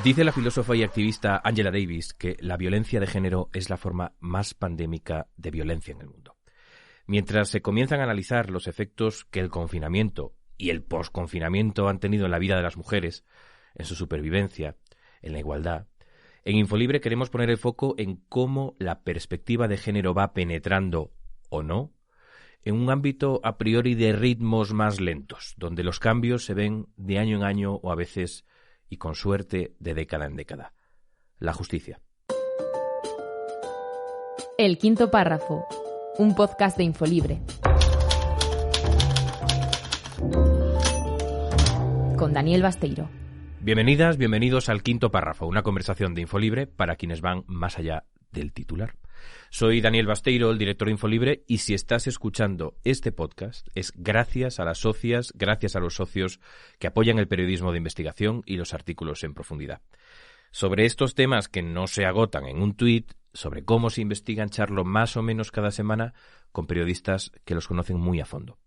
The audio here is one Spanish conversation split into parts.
Dice la filósofa y activista Angela Davis que la violencia de género es la forma más pandémica de violencia en el mundo. Mientras se comienzan a analizar los efectos que el confinamiento y el posconfinamiento han tenido en la vida de las mujeres, en su supervivencia, en la igualdad, en Infolibre queremos poner el foco en cómo la perspectiva de género va penetrando, o no, en un ámbito a priori de ritmos más lentos, donde los cambios se ven de año en año o a veces, y con suerte, de década en década. La justicia. El quinto párrafo, un podcast de Infolibre. Con Daniel Basteiro. Bienvenidas, bienvenidos al quinto párrafo, una conversación de Infolibre para quienes van más allá del titular. Soy Daniel Basteiro, el director de Infolibre, y si estás escuchando este podcast es gracias a las socias, gracias a los socios que apoyan el periodismo de investigación y los artículos en profundidad. Sobre estos temas que no se agotan en un tuit, sobre cómo se investigan, charlo más o menos cada semana con periodistas que los conocen muy a fondo.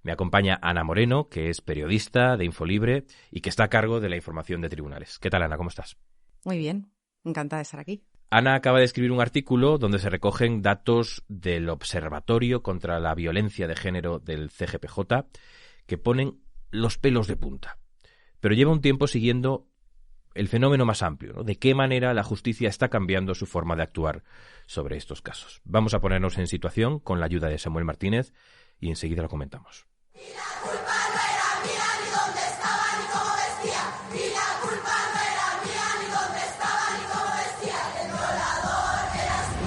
Me acompaña Ana Moreno, que es periodista de Infolibre y que está a cargo de la información de tribunales. ¿Qué tal, Ana? ¿Cómo estás? Muy bien, encantada de estar aquí. Ana acaba de escribir un artículo donde se recogen datos del Observatorio contra la Violencia de Género del CGPJ que ponen los pelos de punta. Pero lleva un tiempo siguiendo el fenómeno más amplio, ¿no? De qué manera la justicia está cambiando su forma de actuar sobre estos casos. Vamos a ponernos en situación con la ayuda de Samuel Martínez y enseguida lo comentamos. Y la culpa no era mía, ni dónde estaba, ni cómo vestía. Y la culpa no era mía, ni dónde estaba, ni cómo vestía. El violador eras tú.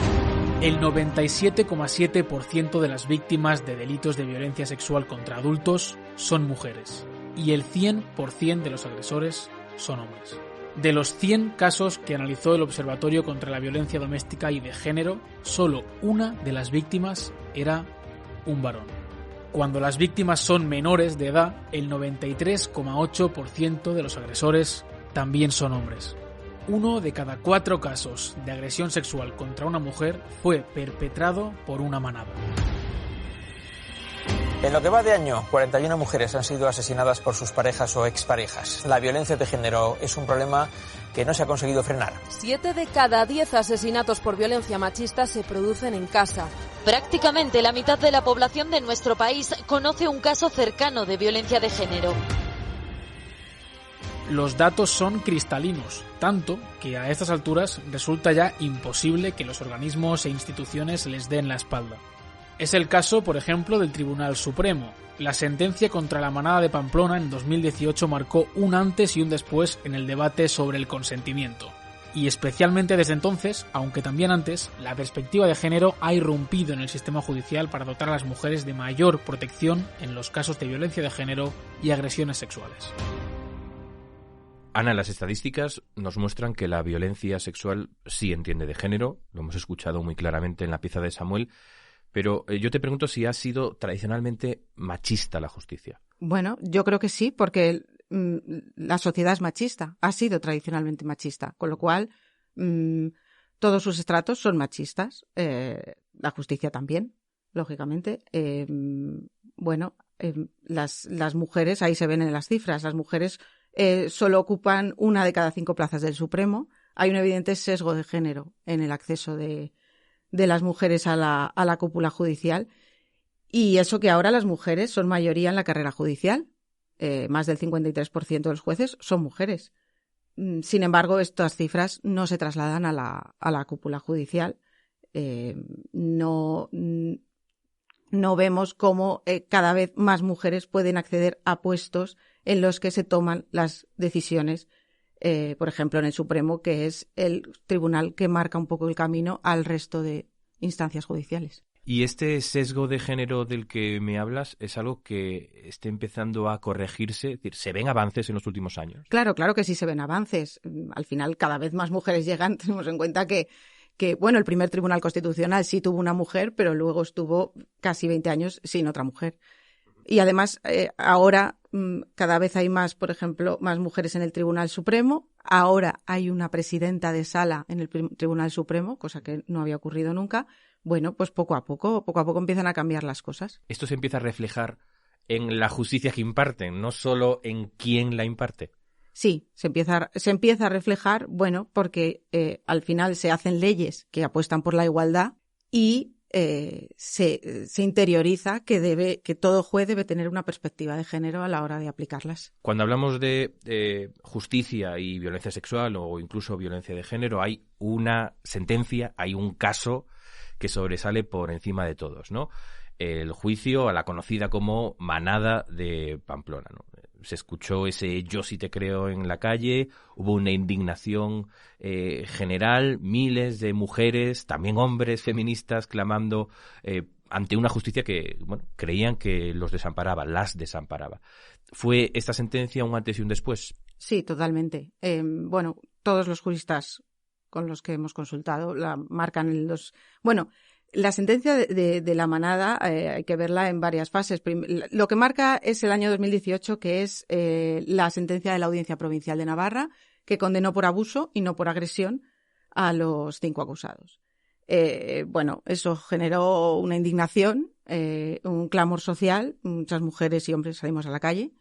El 97,7% de las víctimas de delitos de violencia sexual contra adultos son mujeres. Y el 100% de los agresores son hombres. De los 100 casos que analizó el Observatorio contra la Violencia Doméstica y de Género, solo una de las víctimas era un varón. Cuando las víctimas son menores de edad, el 93,8% de los agresores también son hombres. 1 de cada 4 casos de agresión sexual contra una mujer fue perpetrado por una manada. En lo que va de año, 41 mujeres han sido asesinadas por sus parejas o exparejas. La violencia de género es un problema que no se ha conseguido frenar. 7 de cada 10 asesinatos por violencia machista se producen en casa. Prácticamente la mitad de la población de nuestro país conoce un caso cercano de violencia de género. Los datos son cristalinos, tanto que a estas alturas resulta ya imposible que los organismos e instituciones les den la espalda. Es el caso, por ejemplo, del Tribunal Supremo. La sentencia contra la manada de Pamplona en 2018 marcó un antes y un después en el debate sobre el consentimiento. Y especialmente desde entonces, aunque también antes, la perspectiva de género ha irrumpido en el sistema judicial para dotar a las mujeres de mayor protección en los casos de violencia de género y agresiones sexuales. Ana, las estadísticas nos muestran que la violencia sexual sí entiende de género, lo hemos escuchado muy claramente en la pieza de Samuel, pero yo te pregunto si ha sido tradicionalmente machista la justicia. Bueno, yo creo que sí, porque la sociedad es machista, ha sido tradicionalmente machista, con lo cual todos sus estratos son machistas, la justicia también, lógicamente. Las mujeres, ahí se ven en las cifras, las mujeres solo ocupan 1 de cada 5 plazas del Supremo. Hay un evidente sesgo de género en el acceso de las mujeres a la cúpula judicial, y eso que ahora las mujeres son mayoría en la carrera judicial. Más del 53% de los jueces son mujeres. Sin embargo, estas cifras no se trasladan a la cúpula judicial. No vemos cómo cada vez más mujeres pueden acceder a puestos en los que se toman las decisiones, por ejemplo, en el Supremo, que es el tribunal que marca un poco el camino al resto de instancias judiciales. ¿Y este sesgo de género del que me hablas es algo que esté empezando a corregirse? Es decir, ¿se ven avances en los últimos años? Claro que sí se ven avances. Al final, cada vez más mujeres llegan. Tenemos en cuenta que el primer Tribunal Constitucional sí tuvo una mujer, pero luego estuvo casi 20 años sin otra mujer. Y además, ahora cada vez hay más, por ejemplo, más mujeres en el Tribunal Supremo. Ahora hay una presidenta de sala en el Tribunal Supremo, cosa que no había ocurrido nunca. Bueno, pues poco a poco empiezan a cambiar las cosas. Esto se empieza a reflejar en la justicia que imparten, no solo en quién la imparte. Sí, se empieza a reflejar, bueno, porque al final se hacen leyes que apuestan por la igualdad y se interioriza que todo juez debe tener una perspectiva de género a la hora de aplicarlas. Cuando hablamos de justicia y violencia sexual o incluso violencia de género, hay una sentencia, hay un caso que sobresale por encima de todos, ¿no? El juicio a la conocida como Manada de Pamplona, ¿no? Se escuchó ese yo sí te creo en la calle, hubo una indignación general, miles de mujeres, también hombres feministas clamando ante una justicia que, bueno, creían que los desamparaba, las desamparaba. ¿Fue esta sentencia un antes y un después? Sí, totalmente. Bueno, todos los juristas con los que hemos consultado la marcan en los... Bueno, la sentencia de la Manada hay que verla en varias fases. Lo que marca es el año 2018, que es la sentencia de la Audiencia Provincial de Navarra, que condenó por abuso y no por agresión a los 5 acusados. Bueno, eso generó una indignación, un clamor social. Muchas mujeres y hombres salimos a la calle.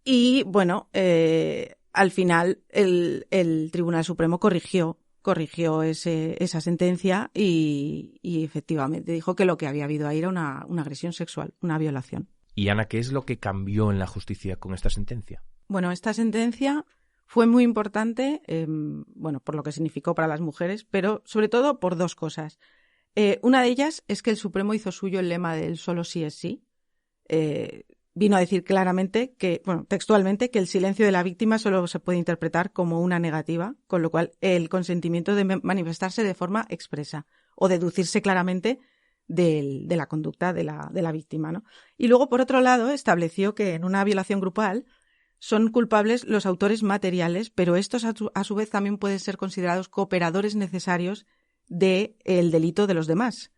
Y, bueno, al final el Tribunal Supremo corrigió esa sentencia y efectivamente dijo que lo que había habido ahí era una agresión sexual, una violación. Y Ana, ¿qué es lo que cambió en la justicia con esta sentencia? Bueno, esta sentencia fue muy importante, bueno, por lo que significó para las mujeres, pero sobre todo por 2 cosas. Una de ellas es que el Supremo hizo suyo el lema del solo sí es sí. Vino a decir claramente textualmente, que el silencio de la víctima solo se puede interpretar como una negativa, con lo cual el consentimiento debe manifestarse de forma expresa o deducirse claramente de la conducta de la víctima, ¿no? Y luego, por otro lado, estableció que en una violación grupal son culpables los autores materiales, pero estos a su vez también pueden ser considerados cooperadores necesarios del delito de los demás.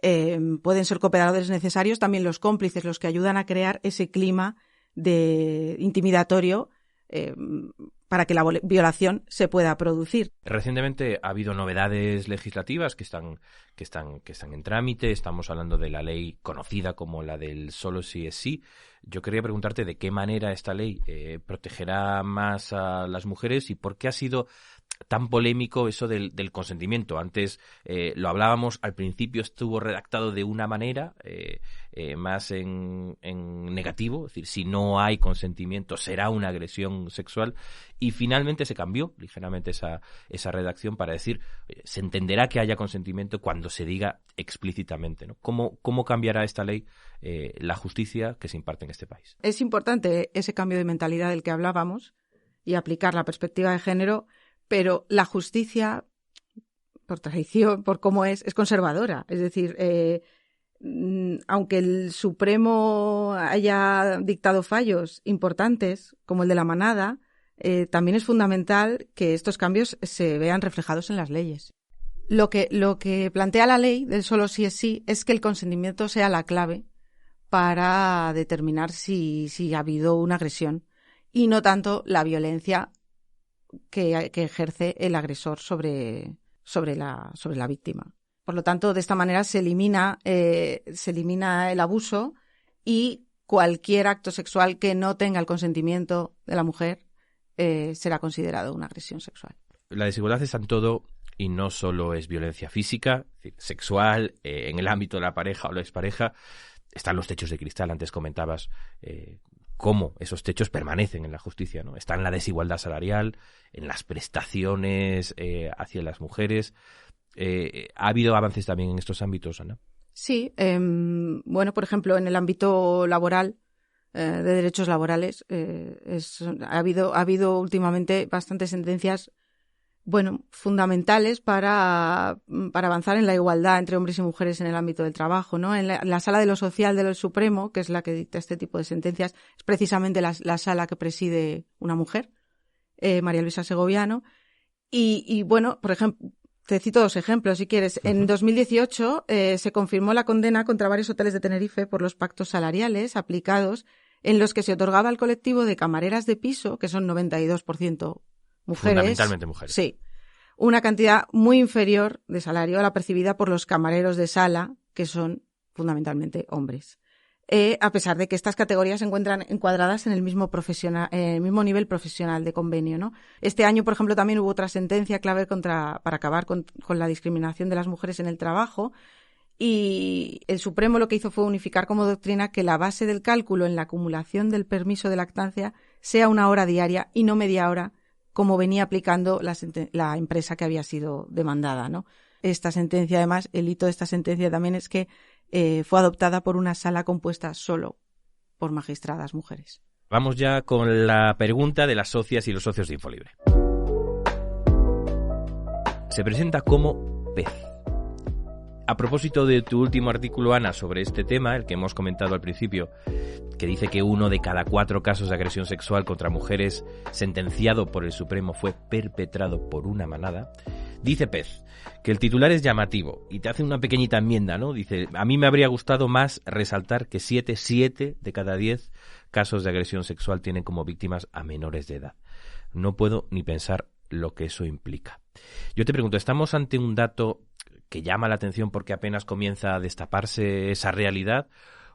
Pueden ser cooperadores necesarios también los cómplices, los que ayudan a crear ese clima de intimidatorio para que la violación se pueda producir. Recientemente ha habido novedades legislativas que están en trámite. Estamos hablando de la ley conocida como la del solo sí es sí. Yo quería preguntarte de qué manera esta ley protegerá más a las mujeres y por qué ha sido tan polémico eso del consentimiento. Antes lo hablábamos, al principio estuvo redactado de una manera más en negativo, es decir, si no hay consentimiento será una agresión sexual, y finalmente se cambió ligeramente esa redacción para decir, se entenderá que haya consentimiento cuando se diga explícitamente, ¿no? ¿Cómo cambiará esta ley la justicia que se imparte en este país? Es importante ese cambio de mentalidad del que hablábamos y aplicar la perspectiva de género, pero la justicia, por tradición, por cómo es conservadora. Es decir, aunque el Supremo haya dictado fallos importantes, como el de la Manada, también es fundamental que estos cambios se vean reflejados en las leyes. Lo que plantea la ley del solo sí es sí es que el consentimiento sea la clave para determinar si ha habido una agresión y no tanto la violencia que ejerce el agresor sobre la víctima. Por lo tanto, de esta manera se elimina el abuso y cualquier acto sexual que no tenga el consentimiento de la mujer será considerado una agresión sexual. La desigualdad está en todo y no solo es violencia física, sexual, en el ámbito de la pareja o la expareja. Están los techos de cristal, antes comentabas cómo esos techos permanecen en la justicia, ¿no? Está en la desigualdad salarial, en las prestaciones hacia las mujeres. ¿Ha habido avances también en estos ámbitos, Ana? Sí, bueno, por ejemplo, en el ámbito laboral, de derechos laborales, ha habido últimamente bastantes sentencias, bueno, fundamentales para avanzar en la igualdad entre hombres y mujeres en el ámbito del trabajo, ¿no? En la Sala de lo Social del Supremo, que es la que dicta este tipo de sentencias, es precisamente la sala que preside una mujer, María Luisa Segoviano, y bueno, por ejemplo, te cito 2 ejemplos, si quieres. En 2018 se confirmó la condena contra varios hoteles de Tenerife por los pactos salariales aplicados en los que se otorgaba al colectivo de camareras de piso, que son 92% mujeres. Fundamentalmente mujeres. Sí. Una cantidad muy inferior de salario a la percibida por los camareros de sala, que son fundamentalmente hombres. a pesar de que estas categorías se encuentran encuadradas en el mismo nivel profesional de convenio, ¿no? Este año, por ejemplo, también hubo otra sentencia clave para acabar con la discriminación de las mujeres en el trabajo, y el Supremo lo que hizo fue unificar como doctrina que la base del cálculo en la acumulación del permiso de lactancia sea 1 hora diaria y no media hora, como venía aplicando la empresa que había sido demandada, ¿no? Esta sentencia, además, el hito de esta sentencia también es que fue adoptada por una sala compuesta solo por magistradas mujeres. Vamos ya con la pregunta de las socias y los socios de Infolibre. Se presenta como pez. A propósito de tu último artículo, Ana, sobre este tema, el que hemos comentado al principio, que dice que 1 de cada 4 casos de agresión sexual contra mujeres sentenciado por el Supremo fue perpetrado por una manada, dice Pez que el titular es llamativo y te hace una pequeñita enmienda, ¿no? Dice, a mí me habría gustado más resaltar que 7 de cada 10 casos de agresión sexual tienen como víctimas a menores de edad. No puedo ni pensar lo que eso implica. Yo te pregunto, ¿estamos ante un dato que llama la atención porque apenas comienza a destaparse esa realidad,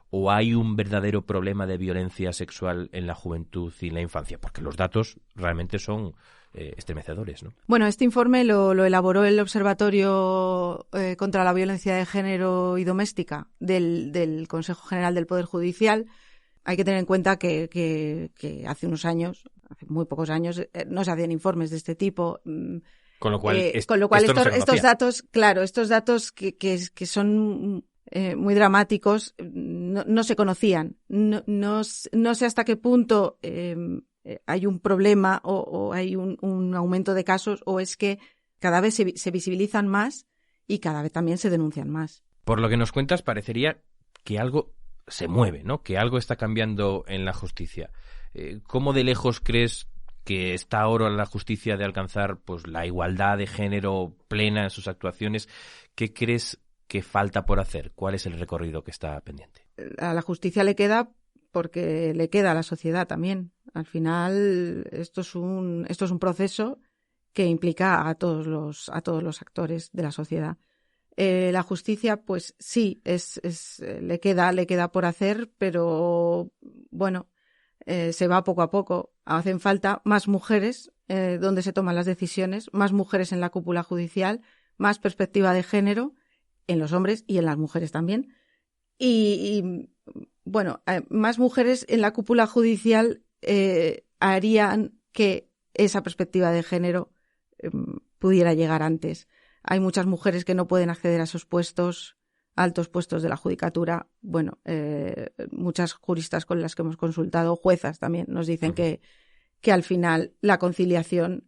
o hay un verdadero problema de violencia sexual en la juventud y en la infancia? Porque los datos realmente son estremecedores, ¿no? Bueno, este informe lo elaboró el Observatorio contra la Violencia de Género y Doméstica del Consejo General del Poder Judicial. Hay que tener en cuenta que hace unos años, hace muy pocos años, no se hacían informes de este tipo. Con lo cual, estos datos que son muy dramáticos no se conocían. No sé hasta qué punto hay un problema o hay un aumento de casos, o es que cada vez se visibilizan más y cada vez también se denuncian más. Por lo que nos cuentas, parecería que algo se mueve, ¿no? Que algo está cambiando en la justicia. ¿Cómo de lejos crees que está ahora la justicia de alcanzar pues la igualdad de género plena en sus actuaciones? ¿Qué crees que falta por hacer? ¿Cuál es el recorrido que está pendiente? A la justicia le queda porque le queda a la sociedad también. Al final esto es un proceso que implica a todos los actores de la sociedad. La justicia, pues sí, le queda por hacer, pero bueno, se va poco a poco. Hacen falta más mujeres donde se toman las decisiones, más mujeres en la cúpula judicial, más perspectiva de género en los hombres y en las mujeres también. Y bueno, más mujeres en la cúpula judicial harían que esa perspectiva de género pudiera llegar antes. Hay muchas mujeres que no pueden acceder a esos puestos, altos puestos de la judicatura. Bueno, muchas juristas con las que hemos consultado, juezas también, nos dicen que al final la conciliación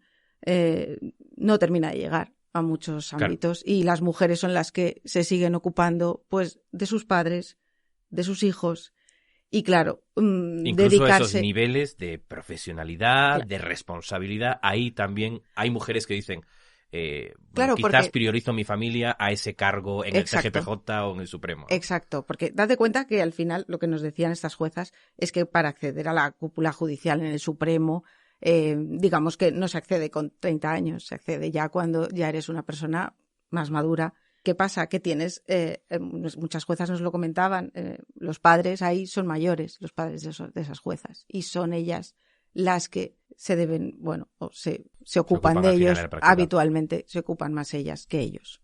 no termina de llegar a muchos ámbitos, y las mujeres son las que se siguen ocupando pues de sus padres, de sus hijos, y claro, incluso esos niveles de profesionalidad, de responsabilidad. Ahí también hay mujeres que dicen quizás priorizo mi familia a ese cargo en el TGPJ o en el Supremo, ¿no? Exacto, porque date cuenta que al final lo que nos decían estas juezas es que para acceder a la cúpula judicial en el Supremo, digamos que no se accede con 30 años, se accede ya cuando ya eres una persona más madura. ¿Qué pasa? Que tienes, muchas juezas nos lo comentaban, los padres ahí son mayores, los padres de esas juezas, y son ellas las que se deben, bueno, o se ocupan de ellos habitualmente, se ocupan más ellas que ellos.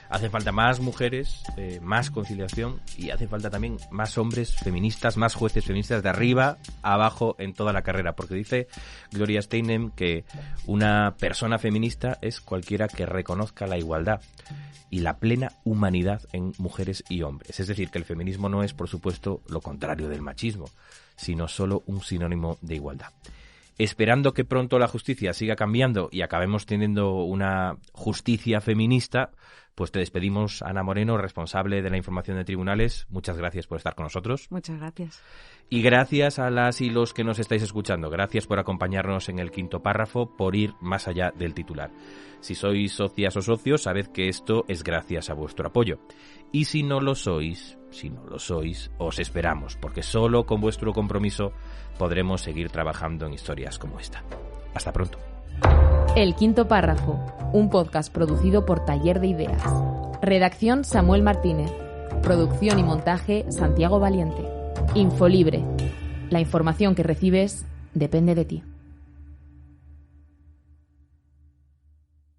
Hace falta más mujeres, más conciliación, y hace falta también más hombres feministas, más jueces feministas de arriba a abajo en toda la carrera, porque dice Gloria Steinem que una persona feminista es cualquiera que reconozca la igualdad y la plena humanidad en mujeres y hombres. Es decir, que el feminismo no es, por supuesto, lo contrario del machismo, sino solo un sinónimo de igualdad. Esperando que pronto la justicia siga cambiando y acabemos teniendo una justicia feminista, pues te despedimos, Ana Moreno, responsable de la información de tribunales. Muchas gracias por estar con nosotros. Muchas gracias. Y gracias a las y los que nos estáis escuchando. Gracias por acompañarnos en el quinto párrafo, por ir más allá del titular. Si sois socias o socios, sabed que esto es gracias a vuestro apoyo. Y si no lo sois, os esperamos, porque solo con vuestro compromiso podremos seguir trabajando en historias como esta. Hasta pronto. El quinto párrafo, un podcast producido por Taller de Ideas. Redacción Samuel Martínez. Producción y montaje Santiago Valiente. Infolibre. La información que recibes depende de ti.